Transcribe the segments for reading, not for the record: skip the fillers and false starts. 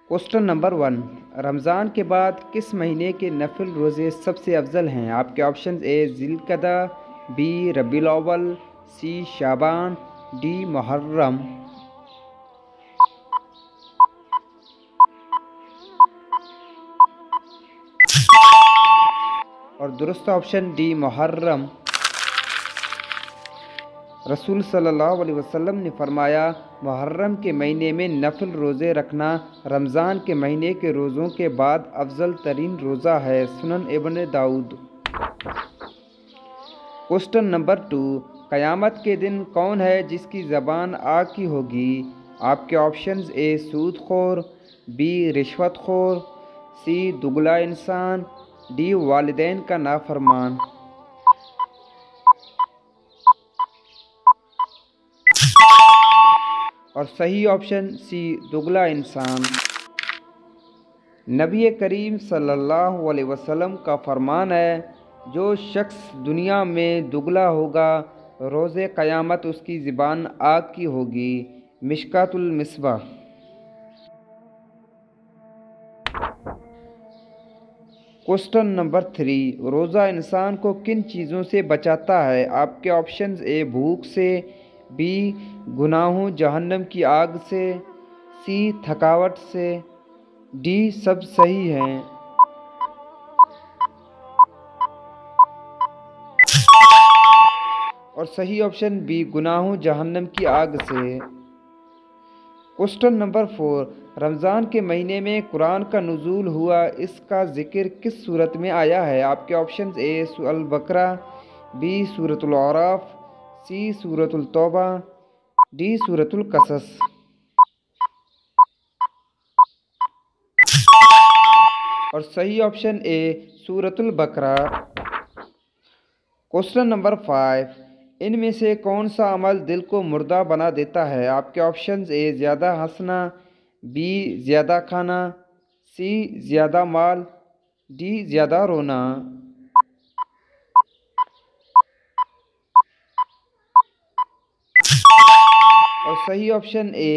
کوسٹن number 1، رمضان کے بعد کس مہینے کے نفل روزے سب سے افضل ہیں؟ آپ کے آپشنز: اے ذی القعدہ، بی ربیع الاول، سی شعبان، ڈی محرم۔ اور درست آپشن ڈی محرم۔ رسول صلی اللہ علیہ وسلم نے فرمایا، محرم کے مہینے میں نفل روزے رکھنا رمضان کے مہینے کے روزوں کے بعد افضل ترین روزہ ہے۔ سنن ابن داؤد۔ کوسٹن نمبر 2، قیامت کے دن کون ہے جس کی زبان آگ کی ہوگی؟ آپ کے آپشنز: اے سود خور، بی رشوت خور، سی دگلا انسان، ڈی والدین کا نافرمان۔ اور صحیح آپشن سی دگلا انسان۔ نبی کریم صلی اللہ علیہ وسلم کا فرمان ہے، جو شخص دنیا میں دگلا ہوگا روز قیامت اس کی زبان آگ کی ہوگی۔ مشکوٰۃ المصباح۔ کوسٹن نمبر 3، روزہ انسان کو کن چیزوں سے بچاتا ہے؟ آپ کے آپشنز: اے بھوک سے، بی گناہوں جہنم کی آگ سے، سی تھکاوٹ سے، ڈی سب صحیح ہیں۔ اور صحیح آپشن بی گناہوں جہنم کی آگ سے۔ کوسٹن نمبر 4، رمضان کے مہینے میں قرآن کا نزول ہوا، اس کا ذکر کس سورت میں آیا ہے؟ آپ کے آپشنز: اے البقرہ، بی سورۃ الاعراف، سی سورۃ التوبہ، ڈی سورۃ القصص۔ اور صحیح آپشن اے سورۃ البقرہ۔ کوسٹن نمبر 5، ان میں سے کون سا عمل دل کو مردہ بنا دیتا ہے؟ آپ کے آپشنز: اے زیادہ ہنسنا، بی زیادہ کھانا، سی زیادہ مال، ڈی زیادہ رونا۔ اور صحیح آپشن اے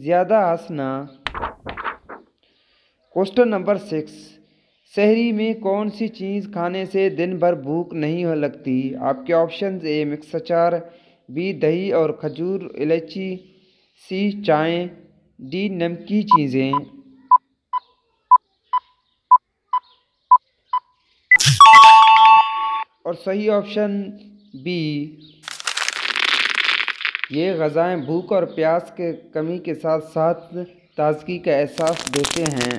زیادہ ہنسنا۔ کوسٹن نمبر 6، سحری میں کون سی چیز کھانے سے دن بھر بھوک نہیں لگتی؟ آپ کے آپشنز: اے مکس اچار، بی دہی اور کھجور الائچی، سی چائے، ڈی نمکی چیزیں۔ اور صحیح آپشن بی، یہ غذائیں بھوک اور پیاس کے کمی کے ساتھ ساتھ تازگی کا احساس دیتے ہیں۔